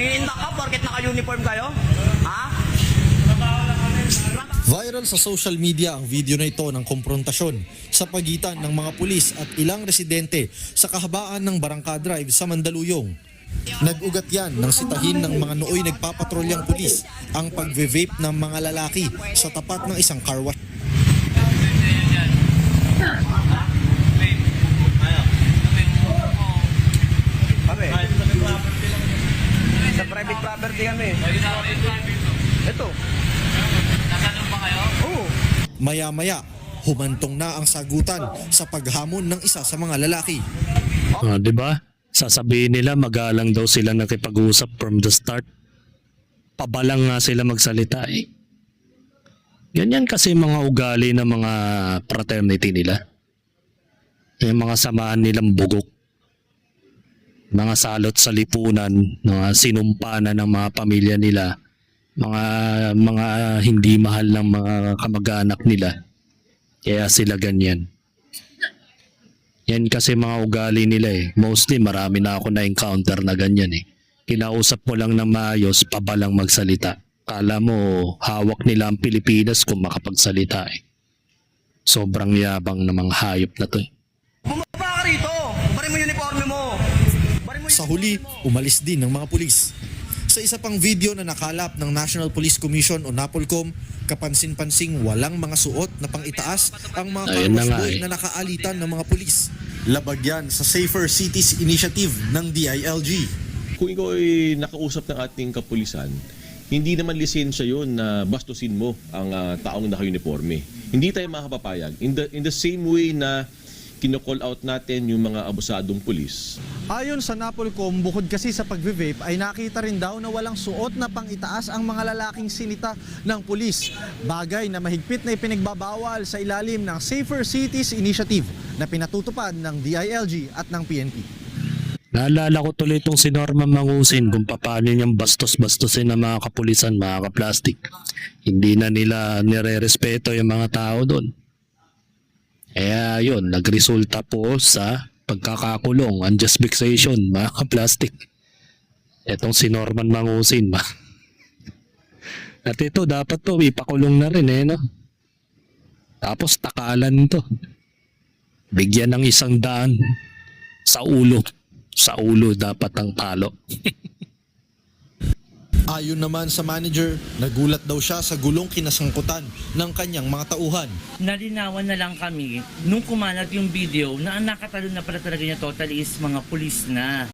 Nangiindak ka porket naka-uniform kayo? Ha? Viral sa social media ang video na ito ng komprontasyon sa pagitan ng mga pulis at ilang residente sa kahabaan ng Barangka Drive sa Mandaluyong. Nag-ugat yan nang sitahin ng mga nooy nagpapatrolyang pulis ang pagve-vape ng mga lalaki sa tapat ng isang car wash. Sa private property kami. Ito. Nasanong ba kayo? Oo. Maya-maya, humantong na ang sagutan sa paghamon ng isa sa mga lalaki. Di ba? Sasabihin nila magalang daw sila nakipag-usap from the start. Pabalang nga sila magsalita eh. Ganyan kasi mga ugali ng mga fraternity nila. Yung mga samahan nilang bugok. Mga salot sa lipunan, mga sinumpanan ng mga pamilya nila, mga hindi mahal ng mga kamag-anak nila. Kaya sila ganyan. Yan kasi mga ugali nila eh. Mostly marami na ako na-encounter na ganyan eh. Kinausap mo lang ng maayos, pabalang magsalita. Kala mo hawak nila ang Pilipinas kung makapagsalita eh. Sobrang yabang ng mga hayop na to eh. Bumaba ka rito. Bari mo uniforme mo. Sa huli, umalis din ng mga pulis. Sa isa pang video na nakalap ng National Police Commission o NAPOLCOM, kapansin-pansing walang mga suot na pang-itaas ang mga car wash boy na nakaalitan ng mga pulis. Labag yan sa Safer Cities Initiative ng DILG. Kung ikaw ay nakausap ng ating kapulisan, hindi naman lisensya yun na bastusin mo ang taong naka-uniforme. Hindi tayo makapapayag. In the same way na kino-call out natin yung mga abusadong pulis. Ayon sa NAPOLCOM, bukod kasi sa pagve-vape ay nakita rin daw na walang suot na pang-itaas ang mga lalaking sinita ng pulis. Bagay na mahigpit na ipinagbabawal sa ilalim ng Safer Cities Initiative na pinatutupad ng DILG at ng PNP. Naalala ko tuloy itong si Norman Mangusin kung paano niyang bastos-bastosin ng mga kapulisan, mga kaplastik. Hindi na nila nire-respeto yung mga tao doon. Kaya yun, nagresulta po sa pagkakakulong, unjust vexation, mga kaplastik. Etong si Norman Mangusin. At ito, dapat to, ipakulong na rin eh, no? Tapos takalan to. Bigyan ng 100 sa ulo. Sa ulo dapat ang talo. Ayon naman sa manager, nagulat daw siya sa gulong kinasangkutan ng kanyang mga tauhan. Nalinawan na lang kami nung kumalat yung video na ang nakatalo na pala talaga niya totally is mga pulis na.